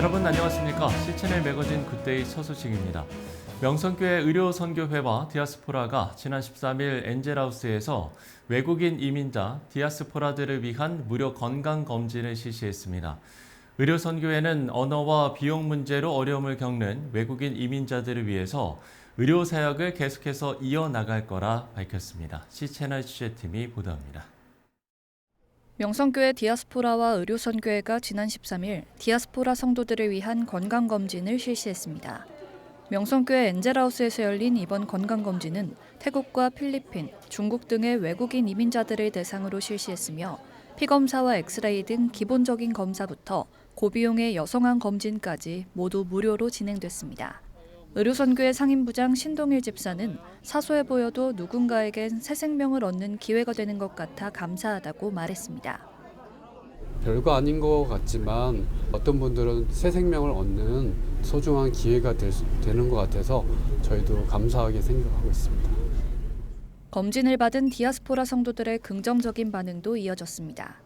여러분 안녕하십니까? 시채널 매거진 굿데이 첫 소식입니다. 명성교회 의료선교회와 디아스포라가 지난 13일 엔젤하우스에서 외국인 이민자 디아스포라들을 위한 무료 건강검진을 실시했습니다. 의료선교회는 언어와 비용 문제로 어려움을 겪는 외국인 이민자들을 위해서 의료사역을 계속해서 이어나갈 거라 밝혔습니다. 시채널 취재팀이 보도합니다. 명성교회 디아스포라와 의료선교회가 지난 13일 디아스포라 성도들을 위한 건강검진을 실시했습니다. 명성교회 엔젤하우스에서 열린 이번 건강검진은 태국과 필리핀, 중국 등의 외국인 이민자들을 대상으로 실시했으며 피검사와 엑스레이 등 기본적인 검사부터 고비용의 여성암 검진까지 모두 무료로 진행됐습니다. 의료선교회 상임부장 신동일 집사는 사소해 보여도 누군가에겐 새 생명을 얻는 기회가 되는 것 같아 감사하다고 말했습니다. 별거 아닌 것 같지만 어떤 분들은 새 생명을 얻는 소중한 기회가 되는 것 같아서 저희도 감사하게 생각하고 있습니다. 검진을 받은 디아스포라 성도들의 긍정적인 반응도 이어졌습니다.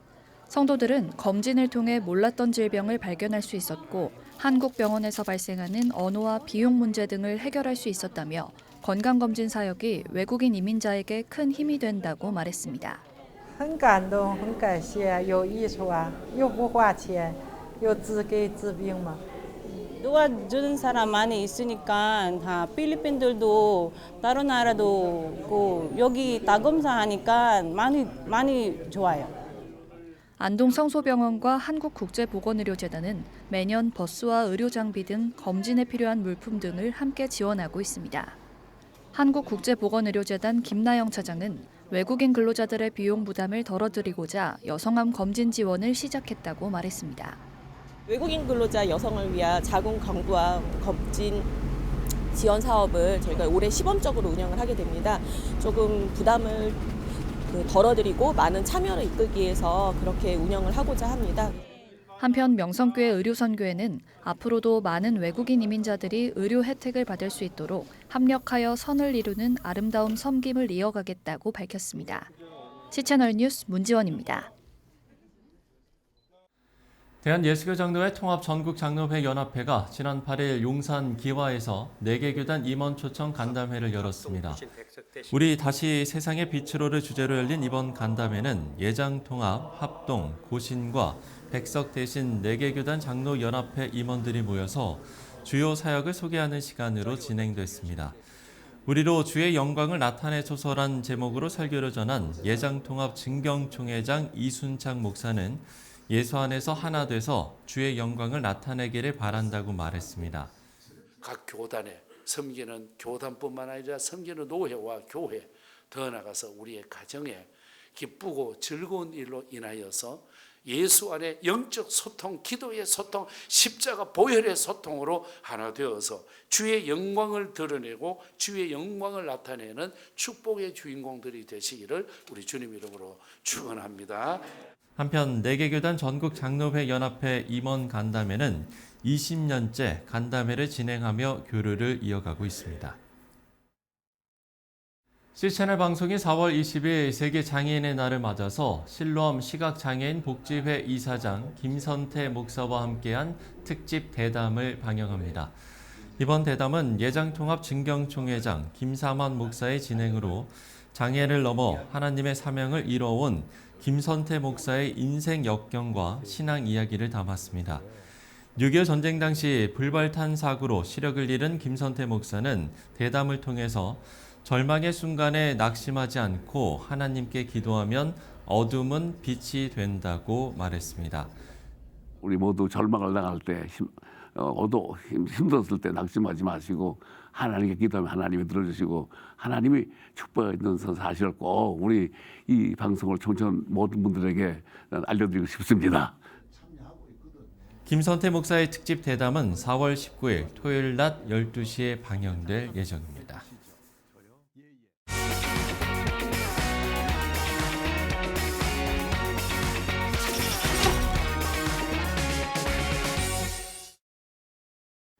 성도들은 검진을 통해 몰랐던 질병을 발견할 수 있었고 한국 병원에서 발생하는 언어와 비용 문제 등을 해결할 수 있었다며 건강검진 사역이 외국인 이민자에게 큰 힘이 된다고 말했습니다. 很感动，很感谢，有益处啊，又不花钱，又只给治病嘛。 도와주는 사람 많이 있으니까 다 필리핀들도 다른 나라도 있고 여기 다 검사하니까 많이 좋아요. 안동 성소병원과 한국국제보건의료재단은 매년 버스와 의료장비 등 검진에 필요한 물품 등을 함께 지원하고 있습니다. 한국국제보건의료재단 김나영 차장은 외국인 근로자들의 비용 부담을 덜어드리고자 여성암 검진 지원을 시작했다고 말했습니다. 외국인 근로자 여성을 위한 자궁 강부암 검진 지원 사업을 저희가 올해 시범적으로 운영을 하게 됩니다. 조금 부담을 덜어드리고 많은 참여를 이끌기 위해서 그렇게 운영을 하고자 합니다. 한편 명성교회 의료선교회는 앞으로도 많은 외국인 이민자들이 의료 혜택을 받을 수 있도록 합력하여 선을 이루는 아름다운 섬김을 이어가겠다고 밝혔습니다. 시채널 뉴스 문지원입니다. 대한예수교장로회 통합전국장로회 연합회가 지난 8일 용산 기와에서 4개 교단 임원 초청 간담회를 열었습니다. 우리 다시 세상의 빛으로를 주제로 열린 이번 간담회는 예장통합, 합동, 고신과 백석 대신 4개 교단 장로연합회 임원들이 모여서 주요 사역을 소개하는 시간으로 진행됐습니다. 우리로 주의 영광을 나타내소서란 제목으로 설교를 전한 예장통합 증경총회장 이순창 목사는 예수 안에서 하나 돼서 주의 영광을 나타내기를 바란다고 말했습니다. 각 교단에 섬기는 교단뿐만 아니라 섬기는 노회와 교회, 더 나아가서 우리의 가정에 기쁘고 즐거운 일로 인하여서 예수 안에 영적 소통, 기도의 소통, 십자가 보혈의 소통으로 하나 되어서 주의 영광을 드러내고 주의 영광을 나타내는 축복의 주인공들이 되시기를 우리 주님 이름으로 축원합니다. 한편 4개 교단 전국 장로회 연합회 임원 간담회는 20년째 간담회를 진행하며 교류를 이어가고 있습니다. C채널 방송이 4월 20일 세계 장애인의 날을 맞아서 실로암 시각장애인 복지회 이사장 김선태 목사와 함께한 특집 대담을 방영합니다. 이번 대담은 예장통합 증경총회장 김삼환 목사의 진행으로 장애를 넘어 하나님의 사명을 이뤄온 김선태 목사의 인생 역경과 신앙 이야기를 담았습니다. 6.25 전쟁 당시 불발탄 사고로 시력을 잃은 김선태 목사는 대담을 통해서 절망의 순간에 낙심하지 않고 하나님께 기도하면 어둠은 빛이 된다고 말했습니다. 우리 모두 절망을 당할 때, 힘들었을 때 낙심하지 마시고 하나님께 기도하면 하나님이 들어주시고 하나님이 축복해 주는 사실을 꼭 우리 이 방송을 청취하는 모든 분들에게 알려드리고 싶습니다. 김선태 목사의 특집 대담은 4월 19일 토요일 낮 12시에 방영될 예정입니다.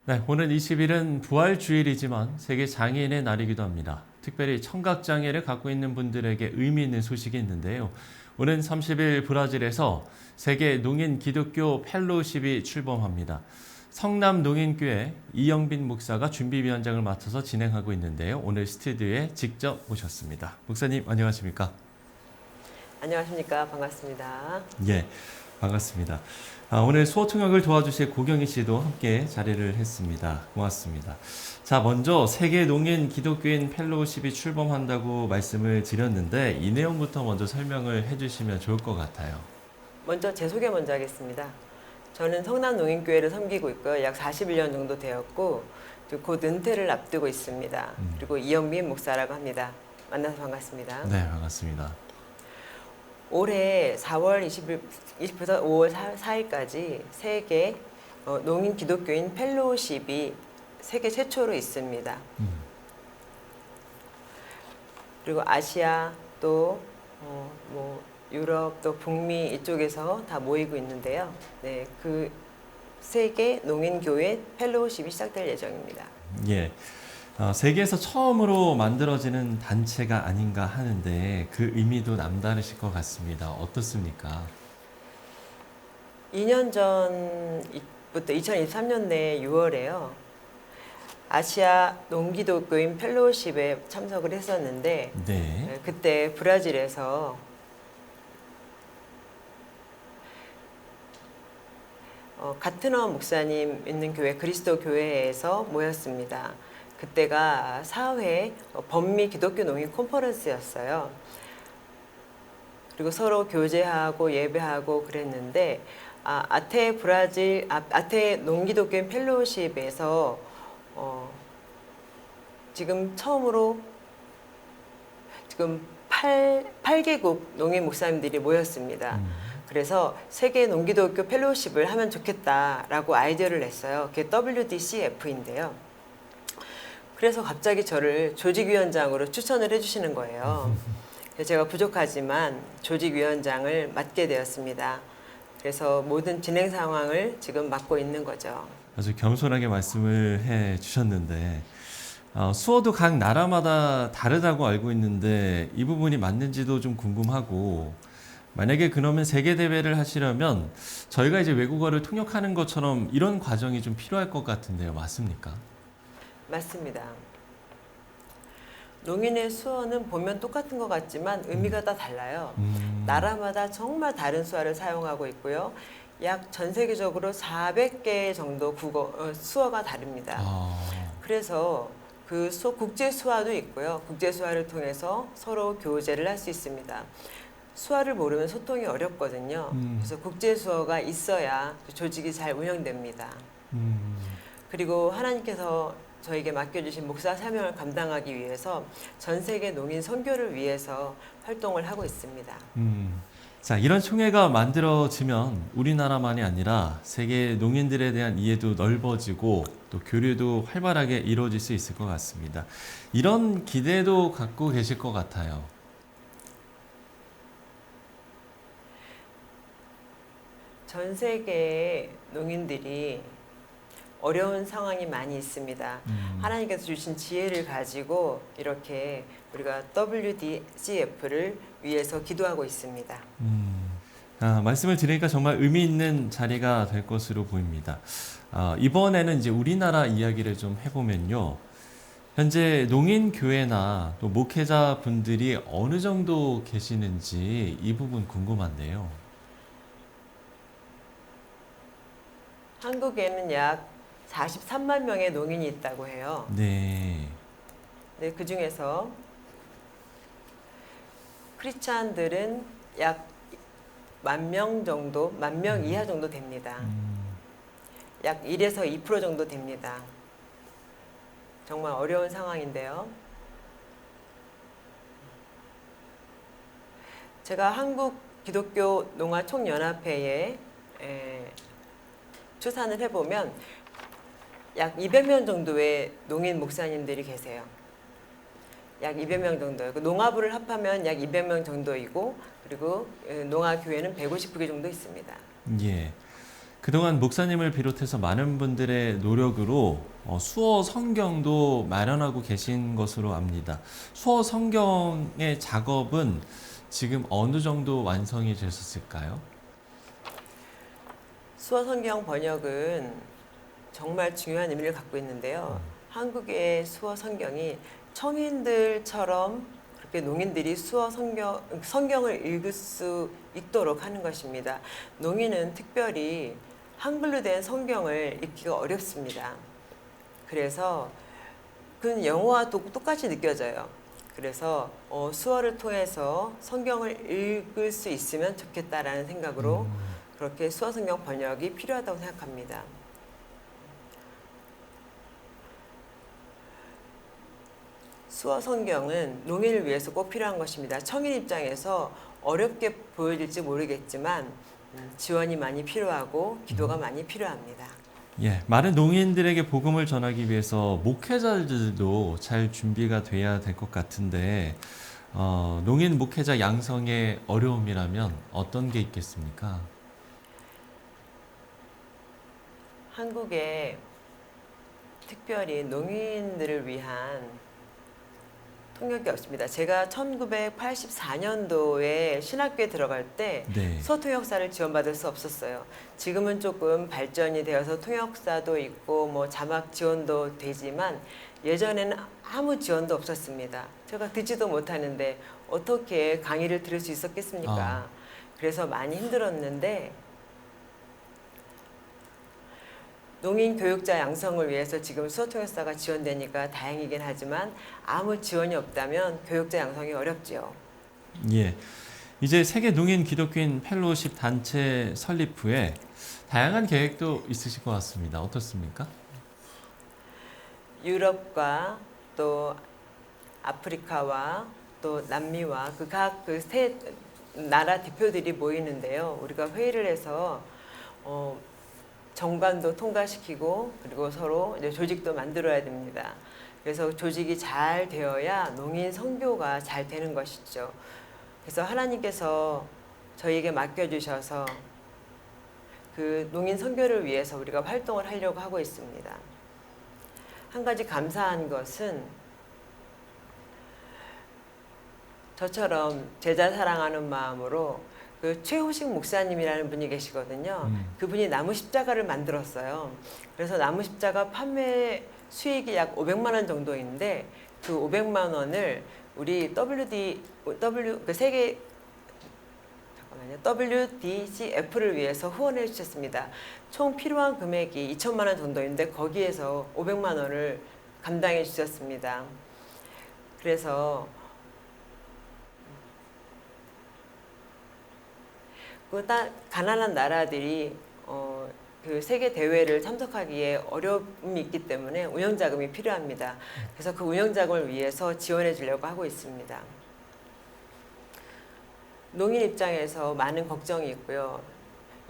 네, 오늘 20일은 부활주일이지만 세계 장애인의 날이기도 합니다. 특별히 청각장애를 갖고 있는 분들에게 의미 있는 소식이 있는데요. 오는 30일 브라질에서 세계 농인 기독교 펠로십이 출범합니다. 성남농인교회 이영빈 목사가 준비위원장을 맡아서 진행하고 있는데요. 오늘 스튜디오에 직접 모셨습니다. 목사님 안녕하십니까? 안녕하십니까. 반갑습니다. 예, 반갑습니다. 오늘 수호 통역을 도와주실 고경희 씨도 함께 자리를 했습니다. 고맙습니다. 자, 먼저 세계 농인 기독교인 펠로우십이 출범한다고 말씀을 드렸는데 이 내용부터 먼저 설명을 해주시면 좋을 것 같아요. 먼저 제 소개 먼저 하겠습니다. 저는 성남농인교회를 섬기고 있고요. 약 41년 정도 되었고 곧 은퇴를 앞두고 있습니다. 그리고 이영빈 목사라고 합니다. 만나서 반갑습니다. 네, 반갑습니다. 올해 4월 20일부터 5월 4일까지 세계 농인 기독교인 펠로우십이 세계 최초로 있습니다. 그리고 아시아 또 유럽 또 북미 이쪽에서 다 모이고 있는데요. 네, 그 세계 농인교회 펠로우십이 시작될 예정입니다. 예, 세계에서 처음으로 만들어지는 단체가 아닌가 하는데 그 의미도 남다르실 것 같습니다. 어떻습니까? 2년 전부터 2023년에 6월에요. 아시아 농기독교인 펠로우십에 참석을 했었는데 네. 그때 브라질에서 가트너 목사님 있는 교회 그리스도 교회에서 모였습니다. 그때가 4회 범미 기독교 농인 컨퍼런스였어요. 그리고 서로 교제하고 예배하고 그랬는데 아테 농기독교인 펠로우십에서 지금 처음으로 지금 8개국 농인 목사님들이 모였습니다. 그래서 세계 농기독교 펠로우십을 하면 좋겠다라고 아이디어를 냈어요. 그게 WDCF인데요. 그래서 갑자기 저를 조직위원장으로 추천을 해주시는 거예요. 그래서 제가 부족하지만 조직위원장을 맡게 되었습니다. 그래서 모든 진행 상황을 지금 맡고 있는 거죠. 아주 겸손하게 말씀을 해 주셨는데 수어도 각 나라마다 다르다고 알고 있는데 이 부분이 맞는지도 좀 궁금하고 만약에 그러면 세계 대회를 하시려면 저희가 이제 외국어를 통역하는 것처럼 이런 과정이 좀 필요할 것 같은데요. 맞습니까? 맞습니다. 농인의 수어는 보면 똑같은 것 같지만 의미가 다 달라요. 나라마다 정말 다른 수어를 사용하고 있고요. 약 전 세계적으로 400개 정도 수어가 다릅니다. 그래서 그 국제 수화도 있고요. 국제 수화를 통해서 서로 교제를 할 수 있습니다. 수화를 모르면 소통이 어렵거든요. 그래서 국제 수어가 있어야 조직이 잘 운영됩니다. 그리고 하나님께서 저에게 맡겨주신 목사 사명을 감당하기 위해서 전 세계 농인 선교를 위해서 활동을 하고 있습니다. 자, 이런 총회가 만들어지면 우리나라만이 아니라 세계 농인들에 대한 이해도 넓어지고 또 교류도 활발하게 이루어질 수 있을 것 같습니다. 이런 기대도 갖고 계실 것 같아요. 전 세계의 농인들이 어려운 상황이 많이 있습니다. 하나님께서 주신 지혜를 가지고 이렇게 우리가 WDCF를 위해서 기도하고 있습니다. 말씀을 들으니까 정말 의미 있는 자리가 될 것으로 보입니다. 이번에는 이제 우리나라 이야기를 좀 해보면요. 현재 농인교회나 또 목회자 분들이 어느 정도 계시는지 이 부분 궁금한데요. 한국에는 약 43만 명의 농인이 있다고 해요. 네. 네, 그 중에서 크리스찬들은 약 10,000명 정도, 10,000명 이하 정도 됩니다. 약 1에서 2% 정도 됩니다. 정말 어려운 상황인데요. 제가 한국 기독교 농아 총연합회에 추산을 해보면 약 200명 정도의 농인 목사님들이 계세요. 약 200명 정도요. 농아부를 합하면 약 200명 정도이고 그리고 농아교회는 150개 정도 있습니다. 예. 그동안 목사님을 비롯해서 많은 분들의 노력으로 수어 성경도 마련하고 계신 것으로 압니다. 수어 성경의 작업은 지금 어느 정도 완성이 되셨을까요? 수어 성경 번역은 정말 중요한 의미를 갖고 있는데요. 한국의 수어 성경이 청인들처럼 그렇게 농인들이 수어 성경을 읽을 수 있도록 하는 것입니다. 농인은 특별히 한글로 된 성경을 읽기가 어렵습니다. 그래서 그건 영어와 똑같이 느껴져요. 그래서 수어를 통해서 성경을 읽을 수 있으면 좋겠다라는 생각으로 그렇게 수어 성경 번역이 필요하다고 생각합니다. 수어 성경은 농인을 위해서 꼭 필요한 것입니다. 청인 입장에서 어렵게 보여질지 모르겠지만 지원이 많이 필요하고 기도가 많이 필요합니다. 예, 많은 농인들에게 복음을 전하기 위해서 목회자들도 잘 준비가 돼야 될 것 같은데 농인 목회자 양성의 어려움이라면 어떤 게 있겠습니까? 한국에 특별히 농인들을 위한 통역이 없습니다. 제가 1984년도에 신학교에 들어갈 때 네. 수어 통역사를 지원받을 수 없었어요. 지금은 조금 발전이 되어서 통역사도 있고 뭐 자막 지원도 되지만 예전에는 아무 지원도 없었습니다. 제가 듣지도 못하는데 어떻게 강의를 들을 수 있었겠습니까? 그래서 많이 힘들었는데 농인 교육자 양성을 위해서 지금 수어통역사가 지원되니까 다행이긴 하지만 아무 지원이 없다면 교육자 양성이 어렵지요. 예, 이제 세계 농인 기독교인 펠로우십 단체 설립 후에 다양한 계획도 있으실 것 같습니다. 어떻습니까? 유럽과 또 아프리카와 또 남미와 각 그 세 나라 대표들이 모이는데요. 우리가 회의를 해서 정관도 통과시키고 그리고 서로 이제 조직도 만들어야 됩니다. 그래서 조직이 잘 되어야 농인 선교가 잘 되는 것이죠. 그래서 하나님께서 저희에게 맡겨주셔서 그 농인 선교를 위해서 우리가 활동을 하려고 하고 있습니다. 한 가지 감사한 것은 저처럼 제자 사랑하는 마음으로 그 최호식 목사님이라는 분이 계시거든요. 그분이 나무 십자가를 만들었어요. 그래서 나무 십자가 판매 수익이 약 500만 원 정도인데 그 500만 원을 우리 WDCF를 위해서 후원해 주셨습니다. 총 필요한 금액이 2천만 원 정도인데 거기에서 500만 원을 감당해 주셨습니다. 그래서 가난한 나라들이 그 세계 대회를 참석하기에 어려움이 있기 때문에 운영자금이 필요합니다. 그래서 그 운영자금을 위해서 지원해 주려고 하고 있습니다. 농인 입장에서 많은 걱정이 있고요.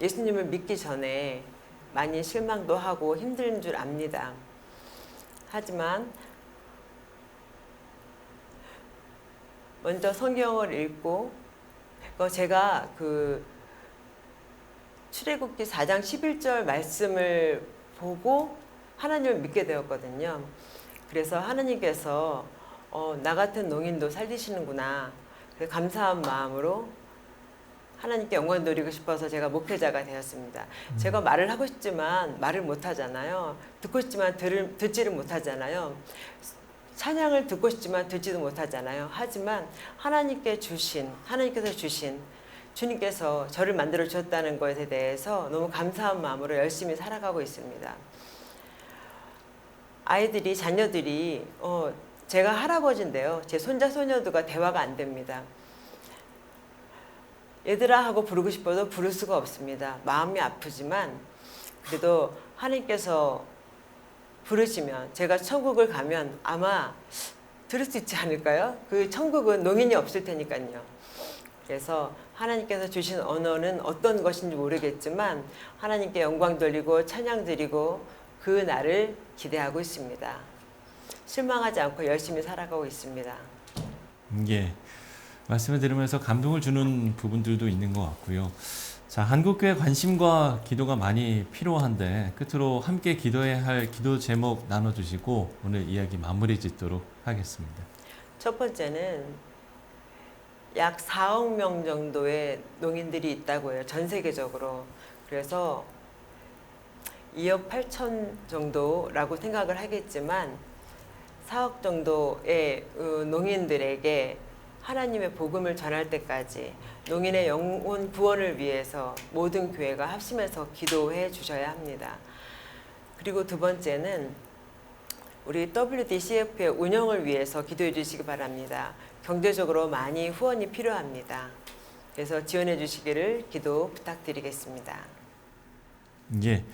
예수님을 믿기 전에 많이 실망도 하고 힘든 줄 압니다. 하지만 먼저 성경을 읽고 제가 그 출애굽기 4장 11절 말씀을 보고 하나님을 믿게 되었거든요. 그래서 하나님께서 나 같은 농인도 살리시는구나. 감사한 마음으로 하나님께 영광 돌리고 싶어서 제가 목회자가 되었습니다. 제가 말을 하고 싶지만 말을 못하잖아요. 듣고 싶지만 듣지를 못하잖아요. 찬양을 듣고 싶지만 듣지도 못하잖아요. 하지만 하나님께서 주신 주님께서 저를 만들어 주셨다는 것에 대해서 너무 감사한 마음으로 열심히 살아가고 있습니다. 자녀들이 제가 할아버지인데요. 제 손자 손녀들과 대화가 안 됩니다. 얘들아 하고 부르고 싶어도 부를 수가 없습니다. 마음이 아프지만 그래도 하나님께서 부르시면 제가 천국을 가면 아마 들을 수 있지 않을까요? 그 천국은 농인이 없을 테니까요. 그래서 하나님께서 주신 언어는 어떤 것인지 모르겠지만 하나님께 영광 돌리고 찬양 드리고 그 날을 기대하고 있습니다. 실망하지 않고 열심히 살아가고 있습니다. 예, 말씀을 들으면서 감동을 주는 부분들도 있는 것 같고요. 자, 한국교회 관심과 기도가 많이 필요한데 끝으로 함께 기도해야 할 기도 제목 나눠주시고 오늘 이야기 마무리 짓도록 하겠습니다. 첫 번째는 약 4억 명 정도의 농인들이 있다고 해요. 전 세계적으로. 그래서 2억 8천 정도라고 생각을 하겠지만 4억 정도의 농인들에게 하나님의 복음을 전할 때까지 농인의 영혼 구원을 위해서 모든 교회가 합심해서 기도해 주셔야 합니다. 그리고 두 번째는 우리 WDCF의 운영을 위해서 기도해 주시기 바랍니다. 경제적으로 많이 후원이 필요합니다. 그래서 지원해 주시기를 기도 부탁드리겠습니다. 예.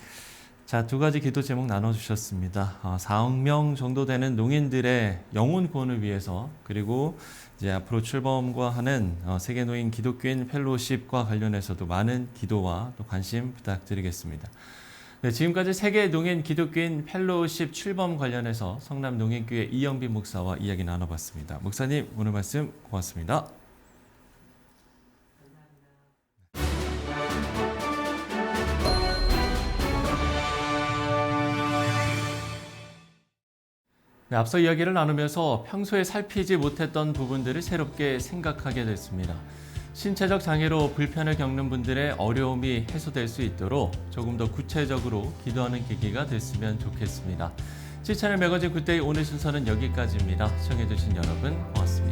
자, 두 가지 기도 제목 나눠주셨습니다. 4억 명 정도 되는 농인들의 영혼 구원을 위해서, 그리고 이제 앞으로 출범과 하는 세계노인 기독교인 펠로십과 관련해서도 많은 기도와 또 관심 부탁드리겠습니다. 네, 지금까지 세계노인 기독교인 펠로십 출범 관련해서 성남농인교회 이영빈 목사와 이야기 나눠봤습니다. 목사님, 오늘 말씀 고맙습니다. 네, 앞서 이야기를 나누면서 평소에 살피지 못했던 부분들을 새롭게 생각하게 됐습니다. 신체적 장애로 불편을 겪는 분들의 어려움이 해소될 수 있도록 조금 더 구체적으로 기도하는 계기가 됐으면 좋겠습니다. 7채널 매거진 굿데이 오늘 순서는 여기까지입니다. 시청해주신 여러분 고맙습니다.